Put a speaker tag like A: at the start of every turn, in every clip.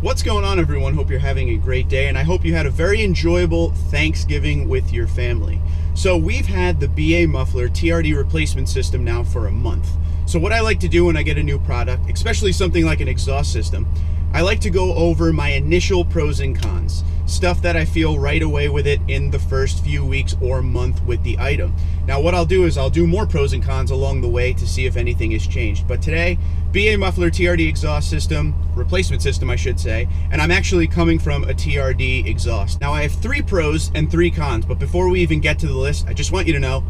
A: What's going on, everyone? Hope you're having a great day, and I hope you had a very enjoyable Thanksgiving with your family. So we've had the BAmuffler TRD replacement system now for a month. So what I like to do when I get a new product, especially something like an exhaust system, I like to go over my initial pros and cons, stuff that I feel right away with it in the first few weeks or month with the item. Now what I'll do is I'll do more pros and cons along the way to see if anything has changed. But today, BAmuffler TRD exhaust system, replacement system I should say, and I'm actually coming from a TRD exhaust. Now I have 3 pros and 3 cons, but before we even get to the list, I just want you to know,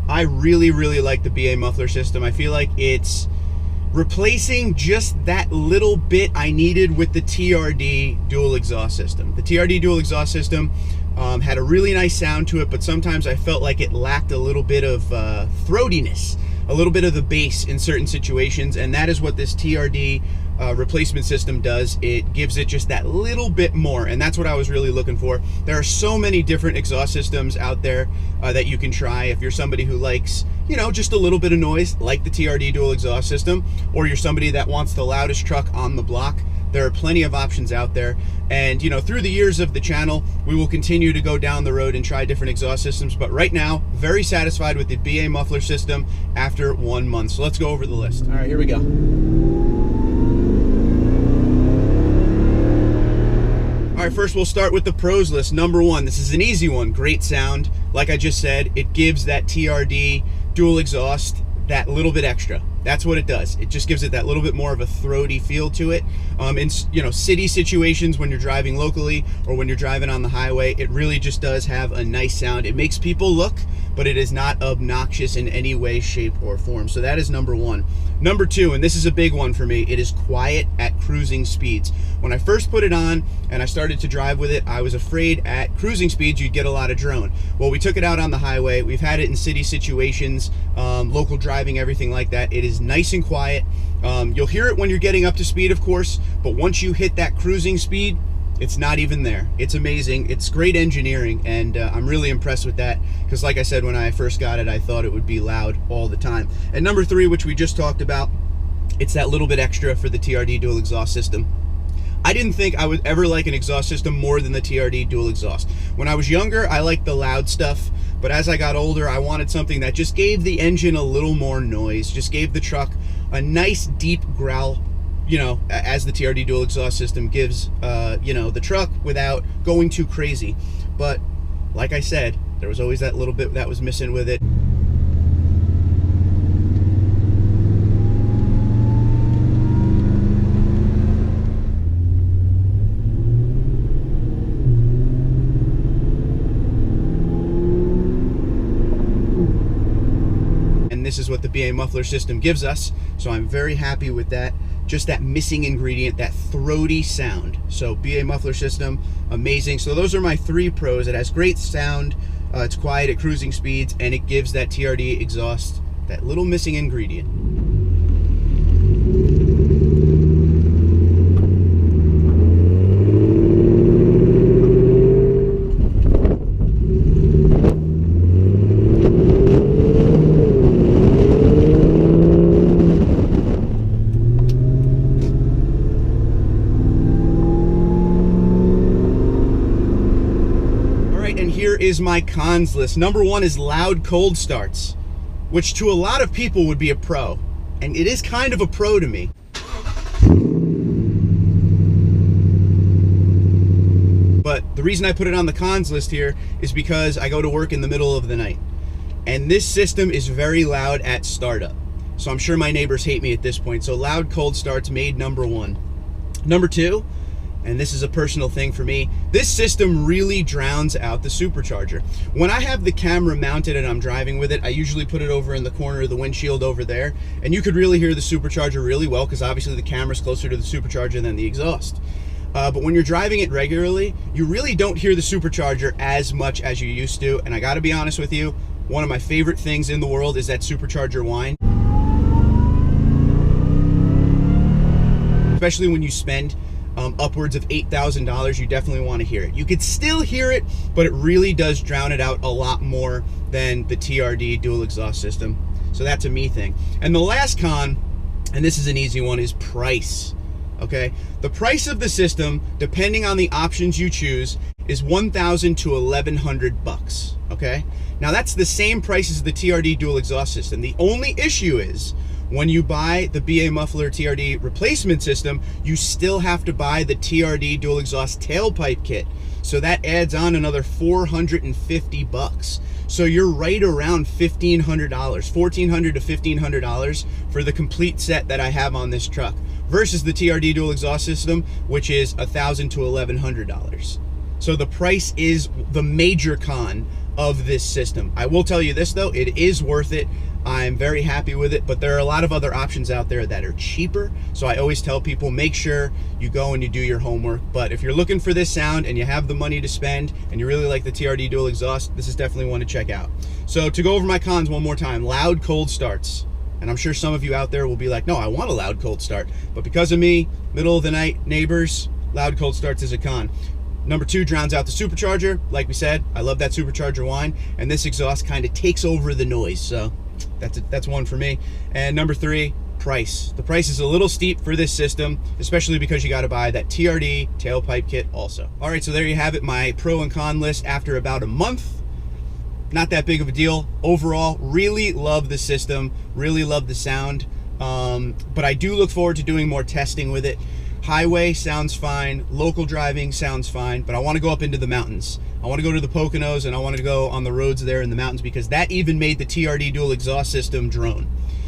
A: I really like the BAmuffler system. I feel like it's replacing just that little bit I needed with the TRD dual exhaust system. The TRD dual exhaust system had a really nice sound to it, but sometimes I felt like it lacked a little bit of throatiness, a little bit of the bass in certain situations, and that is what this TRD replacement system does. It gives it just that little bit more, and that's what I was really looking for. There are so many different exhaust systems out there that you can try if you're somebody who likes, you know, just a little bit of noise like the TRD dual exhaust system, or you're somebody that wants the loudest truck on the block. There are plenty of options out there, and you know, through the years of the channel, we will continue to go down the road and try different exhaust systems, but right now, very satisfied with the BAmuffler system after 1 month. So let's go over the list. All right, here we go. All right, first we'll start with the pros list. Number 1, this is an easy one, great sound. Like I just said, it gives that TRD dual exhaust that little bit extra. That's what it does. It just gives it that little bit more of a throaty feel to it. In, you know, city situations when you're driving locally or when you're driving on the highway, it really just does have a nice sound. It makes people look, but it is not obnoxious in any way, shape, or form. So that is number 1. Number 2, and this is a big one for me, it is quiet at cruising speeds. When I first put it on and I started to drive with it, I was afraid at cruising speeds you'd get a lot of drone. Well, we took it out on the highway. We've had it in city situations, local driving, everything like that. It is nice and quiet. You'll hear it when you're getting up to speed, of course, but once you hit that cruising speed, it's not even there. It's amazing. It's great engineering, and I'm really impressed with that, because like I said, when I first got it, I thought it would be loud all the time. And number 3, which we just talked about, it's that little bit extra for the TRD dual exhaust system. I didn't think I would ever like an exhaust system more than the TRD dual exhaust. When I was younger, I liked the loud stuff, but as I got older, I wanted something that just gave the engine a little more noise, just gave the truck a nice deep growl, you know, as the TRD dual exhaust system gives, you know, the truck without going too crazy. But like I said, there was always that little bit that was missing with it. This is what the BAmuffler system gives us, so I'm very happy with that. Just that missing ingredient, that throaty sound. So BAmuffler system, amazing. So those are my 3 pros. It has great sound, it's quiet at cruising speeds, and it gives that TRD exhaust that little missing ingredient. Here is my cons list. Number 1 is loud cold starts, which to a lot of people would be a pro, and it is kind of a pro to me. But the reason I put it on the cons list here is because I go to work in the middle of the night, and this system is very loud at startup. So I'm sure my neighbors hate me at this point. So loud cold starts made number 1. Number 2, and this is a personal thing for me, this system really drowns out the supercharger. When I have the camera mounted and I'm driving with it, I usually put it over in the corner of the windshield over there, and you could really hear the supercharger really well, because obviously the camera's closer to the supercharger than the exhaust. But when you're driving it regularly, you really don't hear the supercharger as much as you used to, and I gotta be honest with you, one of my favorite things in the world is that supercharger whine. Especially when you spend upwards of $8,000, you definitely want to hear it. You could still hear it, but it really does drown it out a lot more than the TRD dual exhaust system. So that's a me thing. And the last con, and this is an easy one, is price. okay? The price of the system, depending on the options you choose, is $1,000 to $1,100, okay? Now that's the same price as the TRD dual exhaust system. The only issue is when you buy the BAmuffler TRD replacement system, you still have to buy the TRD dual exhaust tailpipe kit. So that adds on another $450. So you're right around $1,500, $1,400 to $1,500 for the complete set that I have on this truck, versus the TRD dual exhaust system, which is $1,000 to $1,100. So the price is the major con of this system. I will tell you this though, it is worth it. I'm very happy with it, but there are a lot of other options out there that are cheaper. So I always tell people, make sure you go and you do your homework. But if you're looking for this sound and you have the money to spend and you really like the TRD dual exhaust, this is definitely one to check out. So to go over my cons one more time, loud cold starts. And I'm sure some of you out there will be like, no, I want a loud cold start. But because of me, middle of the night neighbors, loud cold starts is a con. Number 2, drowns out the supercharger. Like we said, I love that supercharger whine, and this exhaust kind of takes over the noise. So that's one for me. And number 3, price. The price is a little steep for this system, especially because you got to buy that TRD tailpipe kit also. All right, so there you have it, my pro and con list after about a month. Not that big of a deal. Overall, really love the system, really love the sound, but I do look forward to doing more testing with it. Highway sounds fine, local driving sounds fine, but I want to go up into the mountains. I want to go to the Poconos and I want to go on the roads there in the mountains, because that even made the TRD dual exhaust system drone.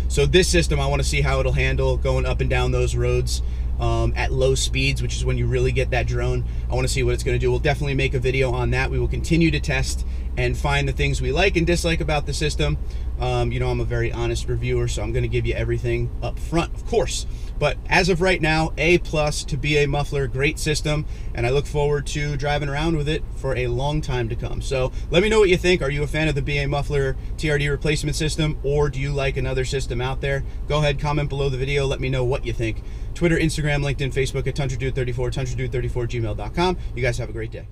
A: So this system, I want to see how it'll handle going up and down those roads at low speeds, which is when you really get that drone. I want to see what it's going to do. We'll definitely make a video on that. We will continue to test and find the things we like and dislike about the system. You know, I'm a very honest reviewer, so I'm going to give you everything up front, of course. But as of right now, A+ to BAmuffler, great system, and I look forward to driving around with it for a long time to come. So let me know what you think. Are you a fan of the BAmuffler TRD replacement system, or do you like another system out there? Go ahead, comment below the video. Let me know what you think. Twitter, Instagram, LinkedIn, Facebook at TundraDude34, TundraDude34@gmail.com. You guys have a great day.